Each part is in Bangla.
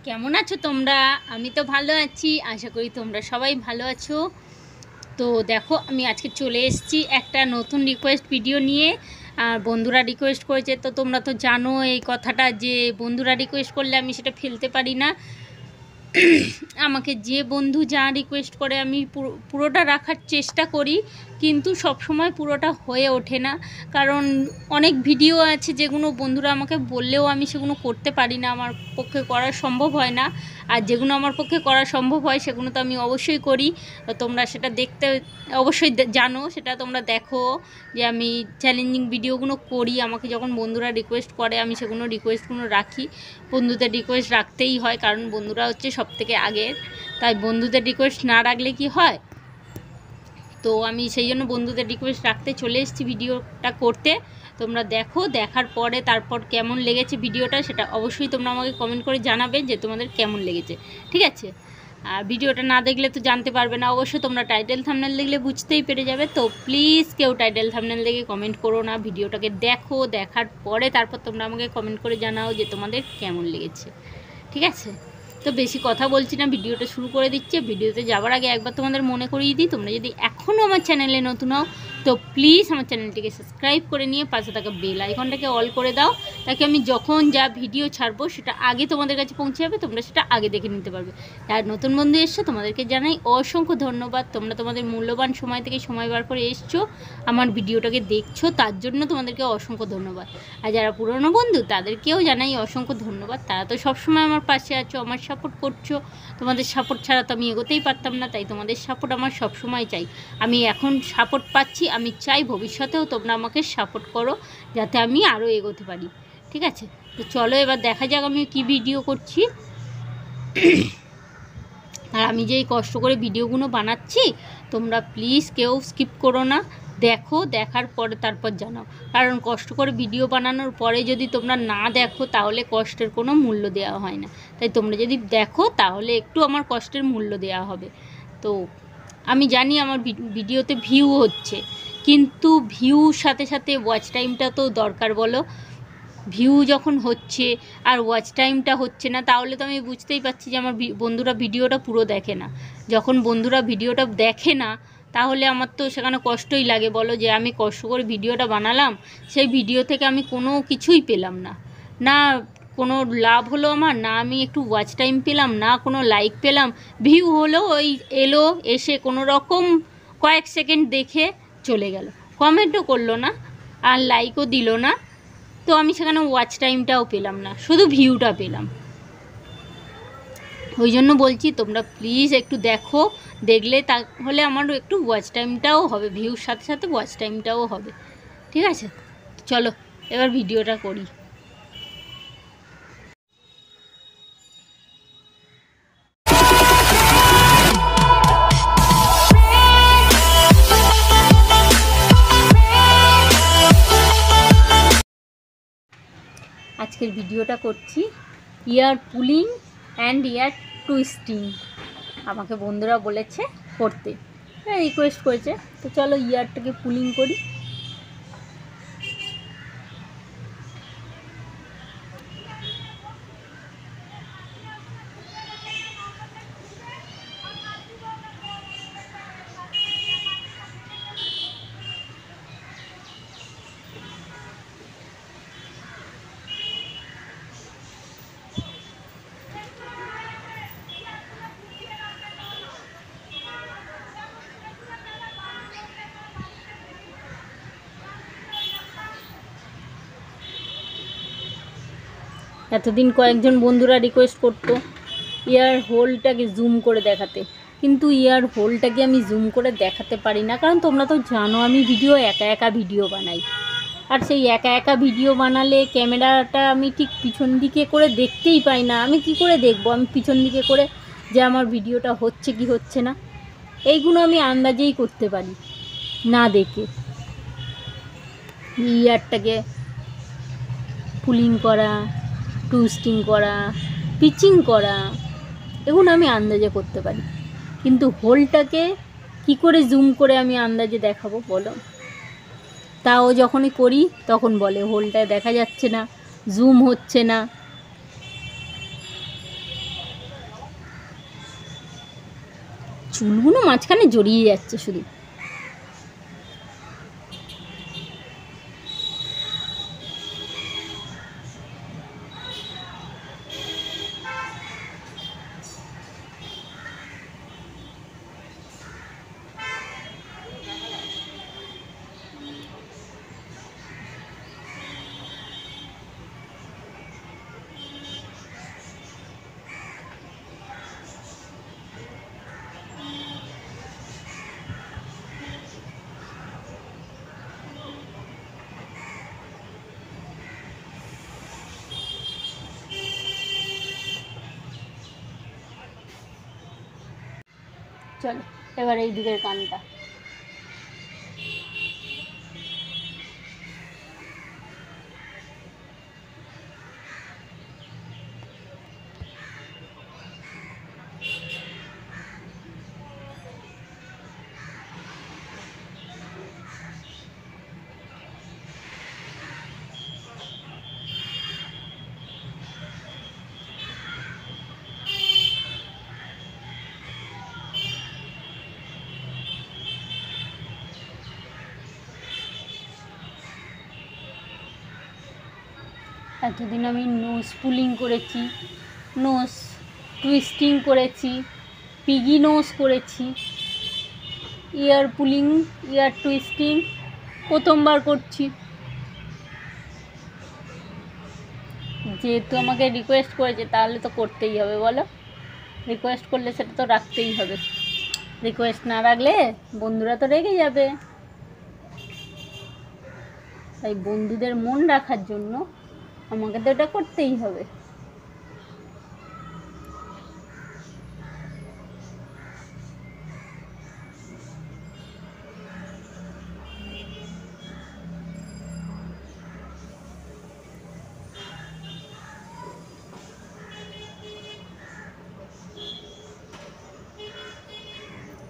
কেমন আছো তোমরা? আমি তো ভালো আছি, আশা করি তোমরা সবাই ভালো আছো। তো দেখো, আমি আজকে চলে এসেছি একটা নতুন রিকোয়েস্ট ভিডিও নিয়ে। আর বন্ধুরা রিকোয়েস্ট করেছে, তো তোমরা তো জানো এই কথাটা যে বন্ধুরা রিকোয়েস্ট করলে আমি সেটা ফেলতে পারি না। আমাকে যে বন্ধু যা রিকোয়েস্ট করে আমি পুরোটা রাখার চেষ্টা করি, কিন্তু সব সময় পুরোটা হয়ে ওঠে না। কারণ অনেক ভিডিও আছে যেগুলো বন্ধুরা আমাকে বললেও আমি সেগুলো করতে পারি না, আমার পক্ষে করা সম্ভব হয় না। আর যেগুলো আমার পক্ষে করা সম্ভব হয় সেগুলো তো আমি অবশ্যই করি। তোমরা সেটা দেখতে অবশ্যই জানো, সেটা তোমরা দেখো যে আমি চ্যালেঞ্জিং ভিডিওগুলো করি। আমাকে যখন বন্ধুরা রিকোয়েস্ট করে আমি সেগুলো রিকোয়েস্টগুলো রাখি। বন্ধুদের রিকোয়েস্ট রাখতেই হয়, কারণ বন্ধুরা হচ্ছে সবথেকে আগের। তাই বন্ধুদের রিকোয়েস্ট না রাখলে কি হয়? তো আমি সেই জন্য বন্ধুদের রিকোয়েস্ট রাখতে চলে এসেছি ভিডিওটা করতে। তোমরা দেখো, দেখার পরে তারপর কেমন লেগেছে ভিডিওটা সেটা অবশ্যই তোমরা আমাকে কমেন্ট করে জানাবে যে তোমাদের কেমন লেগেছে, ঠিক আছে? আর ভিডিওটা না দেখলে তো জানতে পারবে না, অবশ্যই তোমরা টাইটেল থাম্বনেল দেখলে বুঝতেই পেরে যাবে। তো প্লিজ কেউ টাইটেল থাম্বনেল দেখে কমেন্ট করো না, ভিডিওটাকে দেখো, দেখার পরে তারপর তোমরা আমাকে কমেন্ট করে জানাও যে তোমাদের কেমন লেগেছে, ঠিক আছে? তো বেশি কথা বলছি না, ভিডিওটা শুরু করে দিচ্ছি। ভিডিওতে যাওয়ার আগে একবার তোমাদের মনে করিয়ে দিই, তোমরা যদি এখনও আমার চ্যানেলে নতুন হও তো প্লিজ আমার চ্যানেলটিকে সাবস্ক্রাইব করে নিয়ে পাশে থাকা বেল আইকনটাকে অল করে দাও, তাকে আমি যখন যা ভিডিও ছাড়বো সেটা আগে তোমাদের কাছে পৌঁছে যাবে, তোমরা সেটা আগে দেখে নিতে পারবে। আর নতুন বন্ধু এসছো, তোমাদেরকে জানাই অসংখ্য ধন্যবাদ। তোমরা তোমাদের মূল্যবান সময় থেকে সময় বার করে এসছো, আমার ভিডিওটাকে দেখছো, তার জন্য তোমাদেরকে অসংখ্য ধন্যবাদ। আর যারা পুরনো বন্ধু তাদেরকেও জানাই অসংখ্য ধন্যবাদ, তারা তো সবসময় আমার পাশে আছো, আমার সাপোর্ট করছো। তোমাদের সাপোর্ট ছাড়া তো আমি এগোতেই পারতাম না, তাই তোমাদের সাপোর্ট আমার সবসময় চাই। আমি এখন সাপোর্ট পাচ্ছি, আমি চাই ভবিষ্যতেও তোমরা আমাকে সাপোর্ট করো যাতে আমি আরও এগোতে পারি, ঠিক আছে? তো চলো এবার দেখা যাক আমি কি ভিডিও করছি। আর আমি যেই কষ্ট করে ভিডিওগুলো বানাচ্ছি, তোমরা প্লিজ কেউ স্কিপ করো না, দেখো, দেখার পরে তারপর জানাও। কারণ কষ্ট করে ভিডিও বানানোর পরে যদি তোমরা না দেখো তাহলে কষ্টের কোনো মূল্য দেওয়া হয় না। তাই তোমরা যদি দেখো তাহলে একটু আমার কষ্টের মূল্য দেওয়া হবে। তো আমি জানি আমার ভিডিওতে ভিউ হচ্ছে, কিন্তু ভিউর সাথে সাথে ওয়াচ টাইমটা তো দরকার, বলো? ভিউ যখন হচ্ছে আর ওয়াচ টাইমটা হচ্ছে না, তাহলে তো আমি বুঝতেই পারছি যে আমার বন্ধুরা ভিডিওটা পুরো দেখে না। যখন বন্ধুরা ভিডিওটা দেখে না তাহলে আমার তো সেখানে কষ্টই লাগে, বলো? যে আমি কষ্ট করে ভিডিওটা বানালাম, সেই ভিডিও থেকে আমি কোনো কিছুই পেলাম না, না কোনো লাভ হলো আমার, না আমি একটু ওয়াচ টাইম পেলাম, না কোনো লাইক পেলাম। ভিউ হলো, ওই এলো, এসে কোনো রকম কয়েক সেকেন্ড দেখে চলে গেল, কমেন্টও করলো না আর লাইকও দিল না। তো আমি সেখানে ওয়াচ টাইমটাও পেলাম না, শুধু ভিউটা পেলাম। ওই জন্য বলছি তোমরা প্লিজ একটু দেখো, দেখলে তাহলে আমার একটু ওয়াচ টাইমটাও হবে, ভিউর সাথে সাথে ওয়াচ টাইমটাও হবে, ঠিক আছে? চলো এবার ভিডিওটা করি। আজকের ভিডিওটা করছি ইয়ার পুলিং অ্যান্ড ইয়ার টুইস্টিং। আমাকে বন্ধুরা বলেছে করতে, রিকোয়েস্ট করেছে, তো চলো ইয়ারটাকে পুলিং করি। এতদিন কয়েকজন বন্ধুরা রিকোয়েস্ট করতো ইয়ার হোলটাকে জুম করে দেখাতে, কিন্তু ইয়ার হোলটাকে আমি জুম করে দেখাতে পারি না, কারণ তোমরা তো জানো আমি একা একা ভিডিও বানাই। আর সেই একা একা ভিডিও বানালে ক্যামেরাটা আমি ঠিক পিছন দিকে করে দেখতেই পাই না। আমি কি করে দেখবো আমি পিছন দিকে করে যে আমার ভিডিওটা হচ্ছে কি হচ্ছে না? এইগুলো আমি আন্দাজেই করতে পারি না দেখে। ইয়ারটাকে পুলিং করা, টুইস্টিং করা, পিচিং করা, এগুলো আমি আন্দাজে করতে পারি, কিন্তু হোলটাকে কি করে জুম করে আমি আন্দাজে দেখাবো বলো? তাও যখনই করি তখন বলে হোলটা দেখা যাচ্ছে না, জুম হচ্ছে না। চুলগুলো মাঝখানে জড়িয়ে যাচ্ছে শুধু। চলো এবার এই দিকের কানটা। এতদিন আমি নোজ পুলিং করেছি, নোজ টুইস্টিং করেছি, পিগি নোজ করেছি, ইয়ার পুলিং, ইয়ার টুইস্টিং প্রথমবার করছি। যেহেতু আমাকে রিকোয়েস্ট করেছে তাহলে তো করতেই হবে, বলো? রিকোয়েস্ট করলে সেটা তো রাখতেই হবে। রিকোয়েস্ট না রাখলে বন্ধুরা তো রেগে যাবে। তাই বন্ধুদের মন রাখার জন্য আমাকে তো এটা করতেই হবে।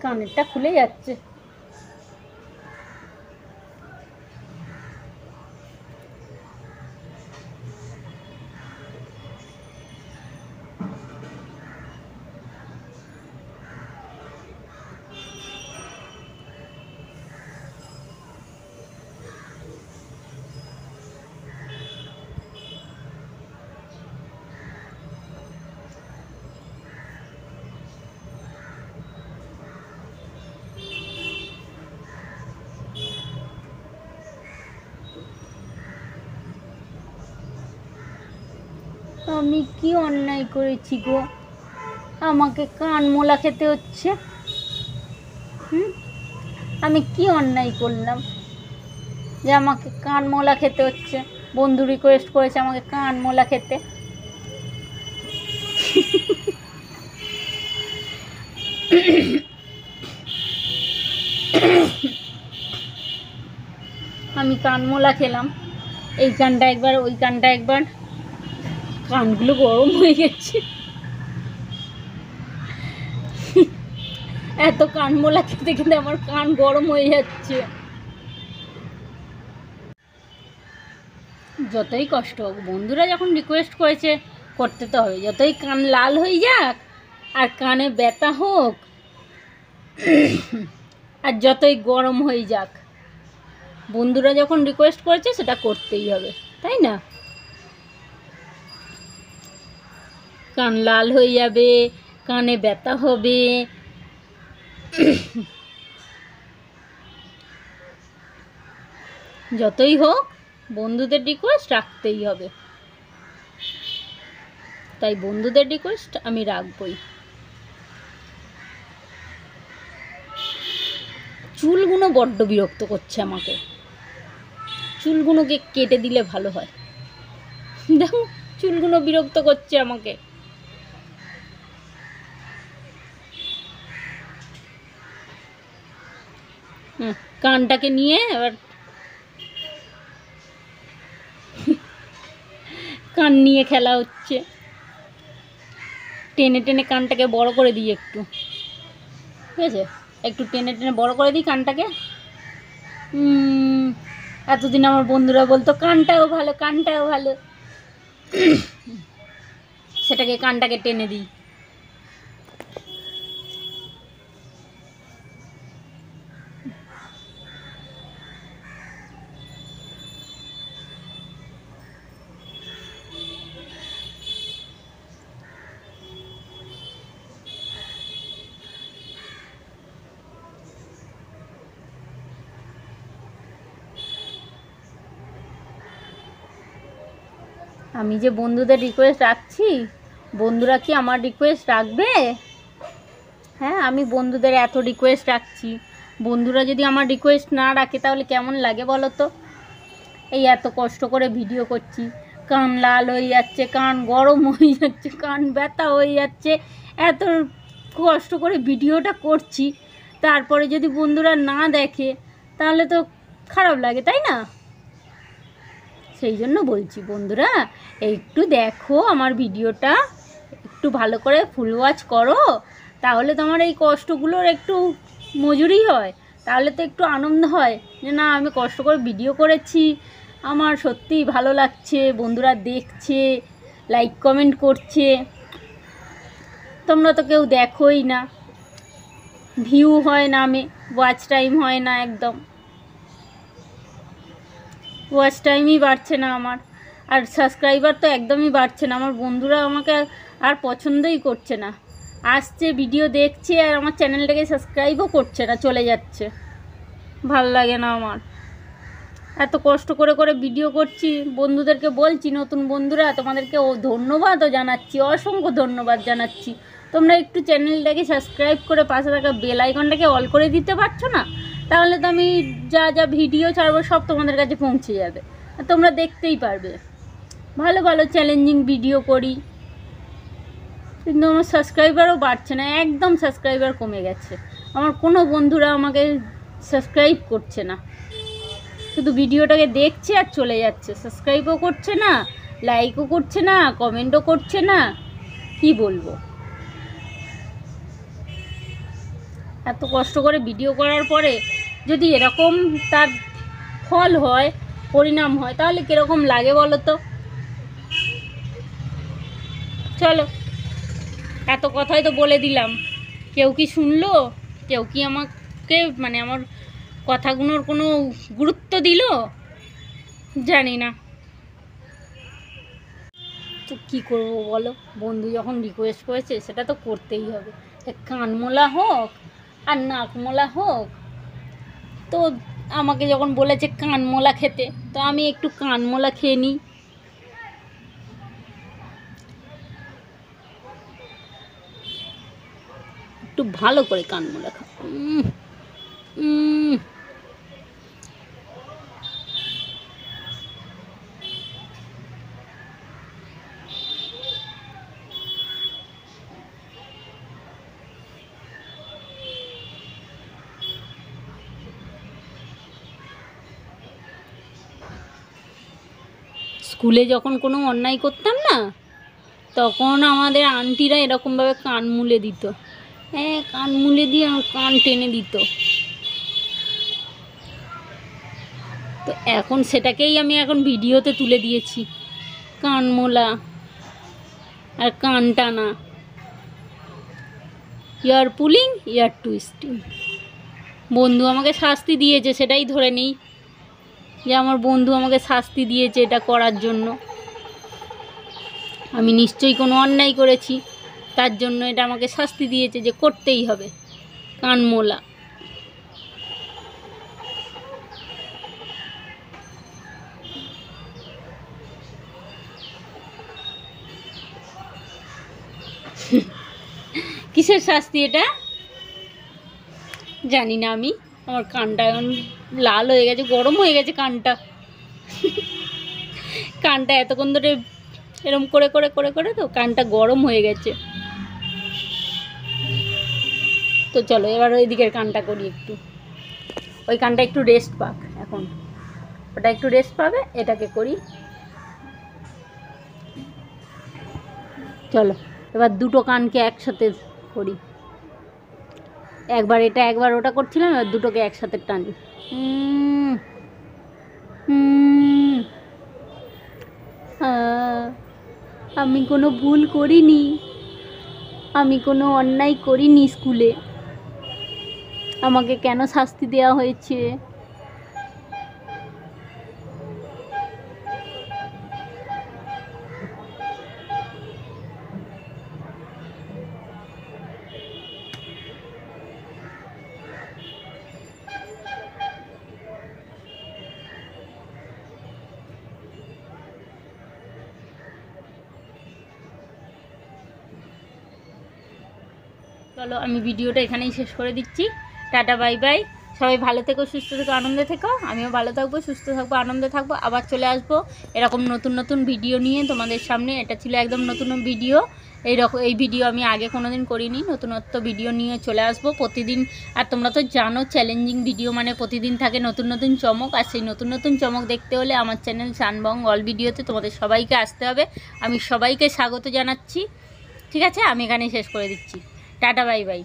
কানেরটা খুলে যাচ্ছে। আমি কি অন্যায় করেছি গো? আমাকে কানমোলা খেতে হচ্ছে। আমি কি অন্যায় করলাম যে আমাকে কানমোলা খেতে হচ্ছে? বন্ধু রিকোয়েস্ট করেছে আমাকে কানমোলা খেতে। আমি কানমোলা খেলাম, এই কানটা একবার ওই কানটা একবার। কানগুলো গরম হয়ে গেছে। এত কানমোলা খেতে খেতে আমার কান গরম হয়ে যাচ্ছে। যতই কষ্ট হোক, বন্ধুরা যখন রিকোয়েস্ট করেছে করতে তো হবে। যতই কান লাল হয়ে যাক আর কানে ব্যথা হোক আর যতই গরম হয়ে যাক, বন্ধুরা যখন রিকোয়েস্ট করেছে সেটা করতেই হবে, তাই না? কান লাল হয়ে যাবে, কানে ব্যথা হবে, যতই হোক বন্ধুদের রিকোয়েস্ট রাখতেই হবে। তাই বন্ধুদের রিকোয়েস্ট আমি রাখবই। চুলগুলো বড্ড বিরক্ত করছে আমাকে। চুলগুলোকে কেটে দিলে ভালো হয়। দেখো চুলগুলো বিরক্ত করছে আমাকে। কানটাকে নিয়ে এবার কান নিয়ে খেলা হচ্ছে। টেনে টেনে কানটাকে বড় করে দিই একটু, ঠিক আছে? একটু টেনে টেনে বড় করে দিই কানটাকে। এতদিন আমার বন্ধুরা বলতো কানটাও ভালো, কানটাও ভালো, সেটাকে কানটাকে টেনে দিই। আমি যে বন্ধুদের রিকোয়েস্ট রাখছি, বন্ধুরা কি আমার রিকোয়েস্ট রাখবে? হ্যাঁ, আমি বন্ধুদের এত রিকোয়েস্ট রাখছি, বন্ধুরা যদি আমার রিকোয়েস্ট না রাখে তাহলে কেমন লাগে বলো তো? এই এত কষ্ট করে ভিডিও করছি, কান লাল হয়ে যাচ্ছে, কান গরম হয়ে যাচ্ছে, কান ব্যথা হয়ে যাচ্ছে, এত কষ্ট করে ভিডিওটা করছি, তারপরে যদি বন্ধুরা না দেখে তাহলে তো খারাপ লাগে, তাই না? সেই জন্য বলছি বন্ধুরা, একটু দেখো আমার ভিডিওটা, একটু ভালো করে ফুল ওয়াচ করো, তাহলে তোমার এই কষ্টগুলোর একটু মজুরি হয়, তাহলে তো একটু আনন্দ হয় যে না আমি কষ্ট করে ভিডিও করেছি, আমার সত্যিই ভালো লাগছে, বন্ধুরা দেখছে, লাইক কমেন্ট করছে। তোমরা তো কেউ দেখোই না, ভিউ হয় না, ওয়াচ টাইম হয় না, একদম ওয়াচ টাইমই বাড়ছে না আমার, আর সাবস্ক্রাইবার তো একদমই বাড়ছে না, আমার বন্ধুরা আমাকে আর পছন্দই করছে না, আসছে ভিডিও দেখছে আর আমার চ্যানেলটাকে সাবস্ক্রাইবও করছে না, চলে যাচ্ছে। ভাল লাগে না আমার, এত কষ্ট করে করে ভিডিও করছি, বন্ধুদেরকে বলছি, নতুন বন্ধুরা তোমাদেরকে ধন্যবাদও জানাচ্ছি, অসংখ্য ধন্যবাদ জানাচ্ছি, তোমরা একটু চ্যানেলটাকে সাবস্ক্রাইব করে পাশে থাকা বেল আইকনটাকে অল করে দিতে পারছো না? তাহলে তো আমি যা যা ভিডিও ছাড়বো সব তোমাদের কাছে পৌঁছে যাবে, আর তোমরা দেখতেই পারবে। ভালো ভালো চ্যালেঞ্জিং ভিডিও করি, কিন্তু আমার সাবস্ক্রাইবারও বাড়ছে না, একদম সাবস্ক্রাইবার কমে গেছে, আমার কোনো বন্ধুরা আমাকে সাবস্ক্রাইব করছে না, শুধু ভিডিওটাকে দেখছে আর চলে যাচ্ছে, সাবস্ক্রাইবও করছে না, লাইকও করছে না, কমেন্টও করছে না, কি বলবো? এত কষ্ট করে ভিডিও করার পরে যদি এরকম তার ফল হয়, পরিণাম হয়, তাহলে কীরকম লাগে বলো তো? চলো, এত কথাই তো বলে দিলাম, কেউ কি শুনলো? কেউ কি আমাকে মানে আমার কথাগুলোর কোনো গুরুত্ব দিল? জানি না। তো কী করবো বলো, বন্ধু যখন রিকোয়েস্ট করেছে সেটা তো করতেই হবে, কানমোলা হোক আর নাকমোলা হোক, তো আমাকে যখন বলেছে কানমোলা খেতে, তো আমি একটু কানমোলা খেয়ে নিই। একটু ভালো করে কানমোলা খা। স্কুলে যখন কোনো অন্যায় করতাম না, তখন আমাদের আন্টিরা এরকমভাবে কান মুলে দিত, হ্যাঁ কান মুলে দিয়ে আমার কান টেনে দিত। তো এখন সেটাকেই আমি এখন ভিডিওতে তুলে দিয়েছি, কান মোলা আর কান টানা, ইয়ার পুলিং ইয়ার টুইস্টিং। বন্ধু আমাকে শাস্তি দিয়েছে, সেটাই ধরে নিই যে আমার বন্ধু আমাকে শাস্তি দিয়েছে এটা করার জন্য, আমি নিশ্চয়ই কোনো অন্যায় করেছি, তার জন্য এটা আমাকে শাস্তি দিয়েছে যে করতেই হবে কান মোলা। কিসের শাস্তি এটা জানি না আমি, আমার কানটা এখন লাল হয়ে গেছে, গরম হয়ে গেছে কানটা, কানটা এতক্ষণ ধরে এরম করে করে করে করে তো কানটা গরম হয়ে গেছে। তো চলো এবার ওই দিকের কানটা করি একটু, ওই কানটা একটু রেস্ট পাক, এখন ওটা একটু রেস্ট পাবে, এটাকে করি। চলো এবার দুটো কানকে একসাথে করি, একবার এটা একবার ওটা করছিলাম, এবার দুটোকে একসাথে টানি। আমি কোনো ভুল করিনি, আমি কোনো অন্যায় করিনি, স্কুলে আমাকে কেন শাস্তি দেওয়া হয়েছে? চলো আমি ভিডিওটা এখানেই শেষ করে দিচ্ছি। টাটা বাই বাই, সবাই ভালো থেকো, সুস্থ থেকো, আনন্দে থেকো। আমিও ভালো থাকবো, সুস্থ থাকবো, আনন্দে থাকবো। আবার চলে আসবো এরকম নতুন নতুন ভিডিও নিয়ে তোমাদের সামনে। এটা ছিল একদম নতুন ভিডিও, এই ভিডিও আমি আগে কোনো দিন করিনি। নতুনত্ব ভিডিও নিয়ে চলে আসবো প্রতিদিন। আর তোমরা তো জানো চ্যালেঞ্জিং ভিডিও মানে প্রতিদিন থাকে নতুন নতুন চমক। আর সেই নতুন নতুন চমক দেখতে হলে আমার চ্যানেল সানবং অল ভিডিওতে তোমাদের সবাইকে আসতে হবে। আমি সবাইকে স্বাগত জানাচ্ছি। ঠিক আছে, আমি এখানেই শেষ করে দিচ্ছি। Tata bye bye.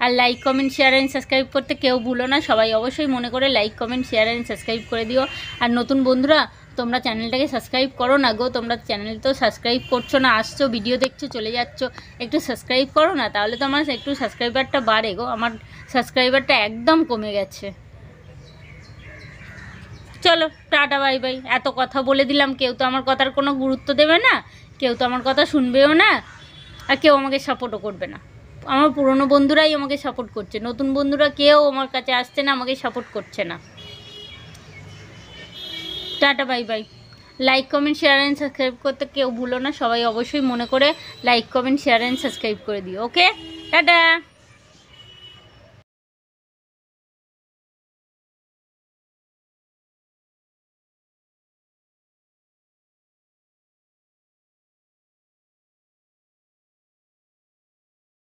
আর like comment share and subscribe করতে কেউ ভুলো না। সবাই অবশ্যই মনে করে like comment share and subscribe করে দিও। আর নতুন বন্ধুরা তোমরা চ্যানেলটাকে সাবস্ক্রাইব করো না গো। তোমরা চ্যানেল তো সাবস্ক্রাইব করছো না, আসছো ভিডিও দেখছো চলে যাচ্ছ। একটু সাবস্ক্রাইব করো না, তাহলে তো আমার একটু সাবস্ক্রাইবারটা বাড়ে গো। আমার সাবস্ক্রাইবারটা একদম কমে গেছে। চলো টাটা বাই বাই। এত কথা বলে দিলাম, কেউ তো আমার কথার কোনো গুরুত্ব দেবে না, কেউ তো আমার কথা শুনবেও না, আর কেউ আমাকে সাপোর্টও করবে না। আমার পুরনো বন্ধুরাই আমাকে সাপোর্ট করছে, নতুন বন্ধুরা কেউ আমার কাছে আসছে না, আমাকে সাপোর্ট করছে না। Tata bye by. Like comment share and subscribe করতে কেউ ভুলো না। সবাই অবশ্যই মনে করে like comment share and subscribe করে দিও। ওকে, টাটা।